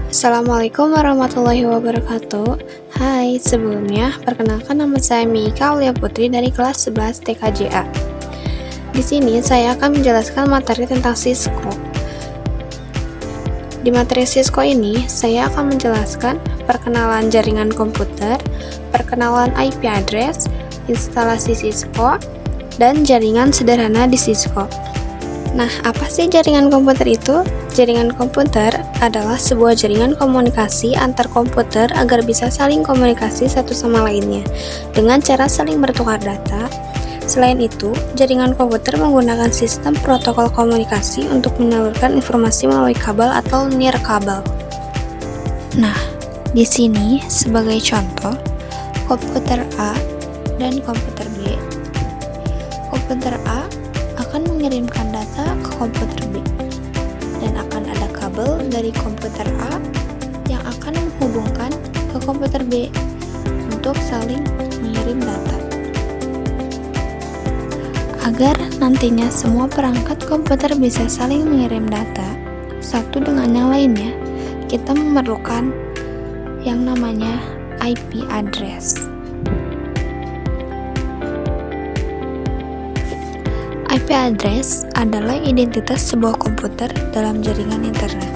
Assalamualaikum warahmatullahi wabarakatuh. Hai, sebelumnya perkenalkan nama saya Mika Aulia Putri dari kelas 11 TKJA. Di sini saya akan menjelaskan materi tentang Cisco. Di materi Cisco ini, saya akan menjelaskan perkenalan jaringan komputer, perkenalan IP address, instalasi Cisco, dan jaringan sederhana di Cisco. Nah, apa sih jaringan komputer itu? Jaringan komputer adalah sebuah jaringan komunikasi antar komputer agar bisa saling komunikasi satu sama lainnya dengan cara saling bertukar data. Selain itu, jaringan komputer menggunakan sistem protokol komunikasi untuk menyalurkan informasi melalui kabel atau nirkabel. Nah, di sini sebagai contoh, komputer A dan komputer B. Komputer A akan mengirimkan data ke komputer B dan akan ada kabel dari komputer A yang akan menghubungkan ke komputer B untuk saling mengirim data. Agar nantinya semua perangkat komputer bisa saling mengirim data satu dengan yang lainnya, kita memerlukan yang namanya IP address. IP address adalah identitas sebuah komputer dalam jaringan internet.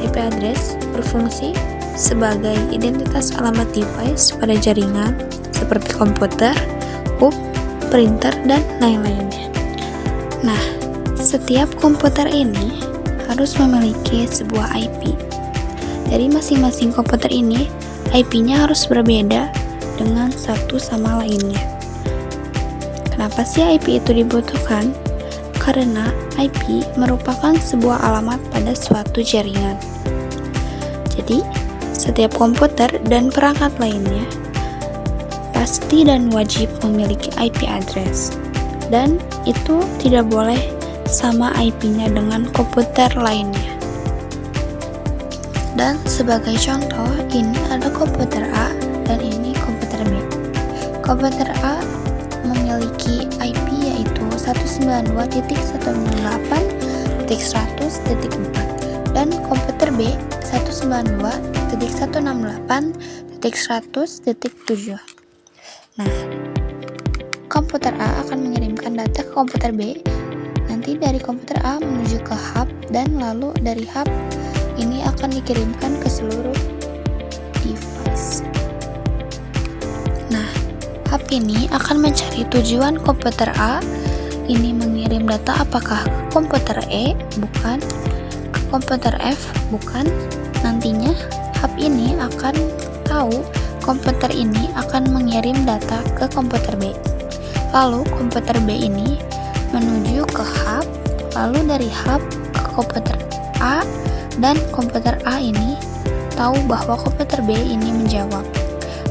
IP address berfungsi sebagai identitas alamat device pada jaringan seperti komputer, hub, printer, dan lain-lainnya. Nah, setiap komputer ini harus memiliki sebuah IP. Dari masing-masing komputer ini, IP-nya harus berbeda dengan satu sama lainnya. Kenapa sih IP itu dibutuhkan? Karena IP merupakan sebuah alamat pada suatu jaringan. Jadi, setiap komputer dan perangkat lainnya pasti dan wajib memiliki IP address. Dan itu tidak boleh sama IP-nya dengan komputer lainnya. Dan sebagai contoh, ini ada komputer A dan ini komputer B. Komputer A memiliki IP yaitu 192.168.100.4 dan komputer B 192.168.100.7. Nah, komputer A akan mengirimkan data ke komputer B, nanti dari komputer A menuju ke hub, dan lalu dari hub ini akan dikirimkan ke seluruh device. Hub ini akan mencari tujuan komputer A ini mengirim data apakah ke komputer E, bukan, ke komputer F, bukan. Nantinya hub ini akan tahu komputer ini akan mengirim data ke komputer B. Lalu komputer B ini menuju ke hub, lalu dari hub ke komputer A, dan komputer A ini tahu bahwa komputer B ini menjawab.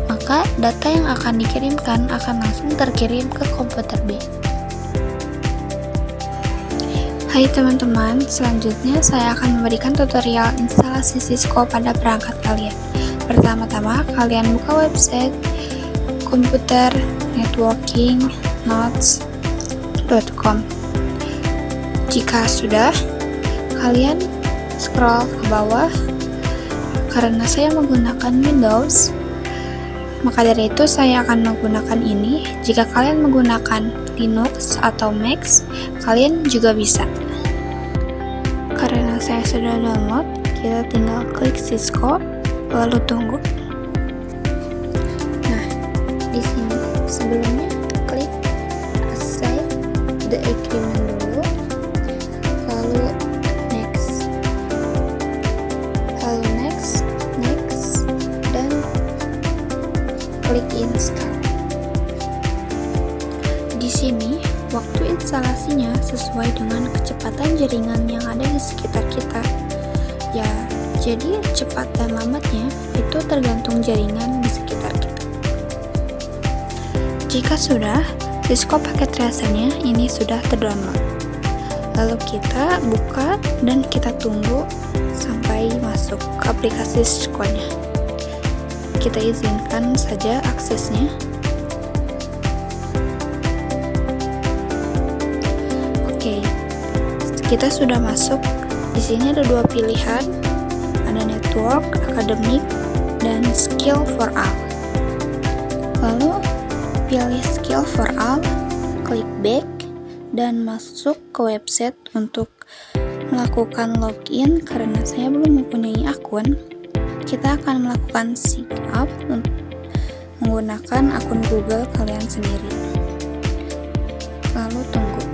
Maka data yang akan dikirimkan akan langsung terkirim ke komputer B. Hai teman-teman, selanjutnya saya akan memberikan tutorial instalasi Cisco pada perangkat kalian. Pertama-tama, kalian buka website computernetworkingnotes.com. Jika sudah, kalian scroll ke bawah. Karena saya menggunakan Windows, maka dari itu saya akan menggunakan ini. Jika kalian menggunakan Linux atau Mac, kalian juga bisa. Karena saya sudah download, kita tinggal klik Cisco, lalu tunggu. Nah, di sini sebelumnya klik Accept the agreement dulu, lalu next, dan klik install. Di sini, waktu instalasinya sesuai dengan kecepatan jaringan yang ada di sekitar kita. Ya, jadi cepat dan lambatnya itu tergantung jaringan di sekitar kita. Jika sudah, Cisco paket tracernya ini sudah terdownload. Lalu kita buka dan kita tunggu sampai masuk ke aplikasi Cisco-nya. Kita izinkan saja aksesnya. Oke, kita sudah masuk. Di sini ada dua pilihan, ada network network, akademik, dan skill for all. Lalu pilih skill for all, klik back, dan masuk ke website untuk melakukan login. Karena saya belum mempunyai akun, kita akan melakukan sign up menggunakan akun Google kalian sendiri. Lalu tunggu.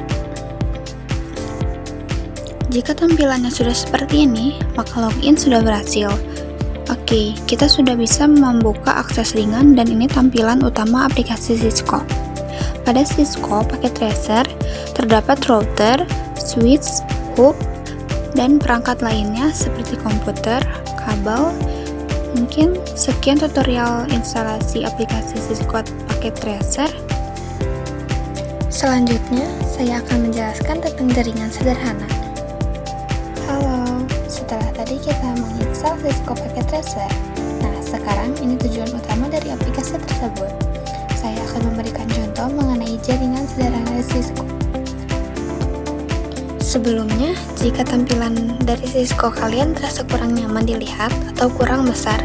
Jika tampilannya sudah seperti ini, maka login sudah berhasil. Oke, kita sudah bisa membuka akses ringan dan ini tampilan utama aplikasi Cisco. Pada Cisco paket tracer, terdapat router, switch, hub, dan perangkat lainnya seperti komputer, kabel. Mungkin sekian tutorial instalasi aplikasi Cisco paket tracer. Selanjutnya, saya akan menjelaskan tentang jaringan sederhana. Halo, setelah tadi kita menginstal Cisco paket tracer. Nah, sekarang ini tujuan utama dari aplikasi tersebut. Saya akan memberikan contoh mengenai jaringan sederhana di Cisco. Sebelumnya, jika tampilan dari Cisco kalian terasa kurang nyaman dilihat atau kurang besar,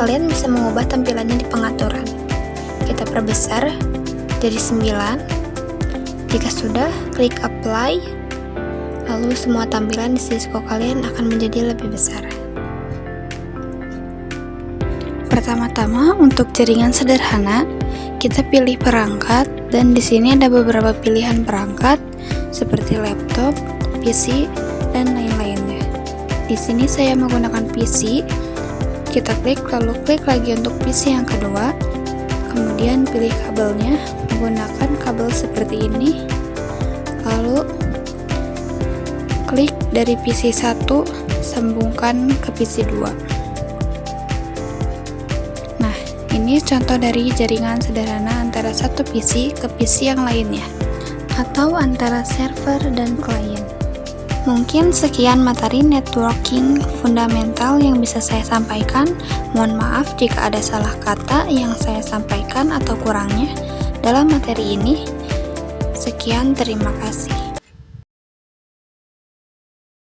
kalian bisa mengubah tampilannya di pengaturan. Kita perbesar jadi 9. Jika sudah, klik apply, lalu semua tampilan di Cisco kalian akan menjadi lebih besar. Pertama-tama, untuk jaringan sederhana, kita pilih perangkat, dan di sini ada beberapa pilihan perangkat seperti laptop, PC, dan lain-lainnya. Di sini saya menggunakan PC. Kita klik, lalu klik lagi untuk PC yang kedua. Kemudian pilih kabelnya, menggunakan kabel seperti ini. Lalu klik dari PC 1, sambungkan ke PC 2. Nah, ini contoh dari jaringan sederhana antara satu PC ke PC yang lainnya, atau antara server dan klien. Mungkin sekian materi networking fundamental yang bisa saya sampaikan. Mohon maaf jika ada salah kata yang saya sampaikan atau kurangnya dalam materi ini. Sekian, terima kasih.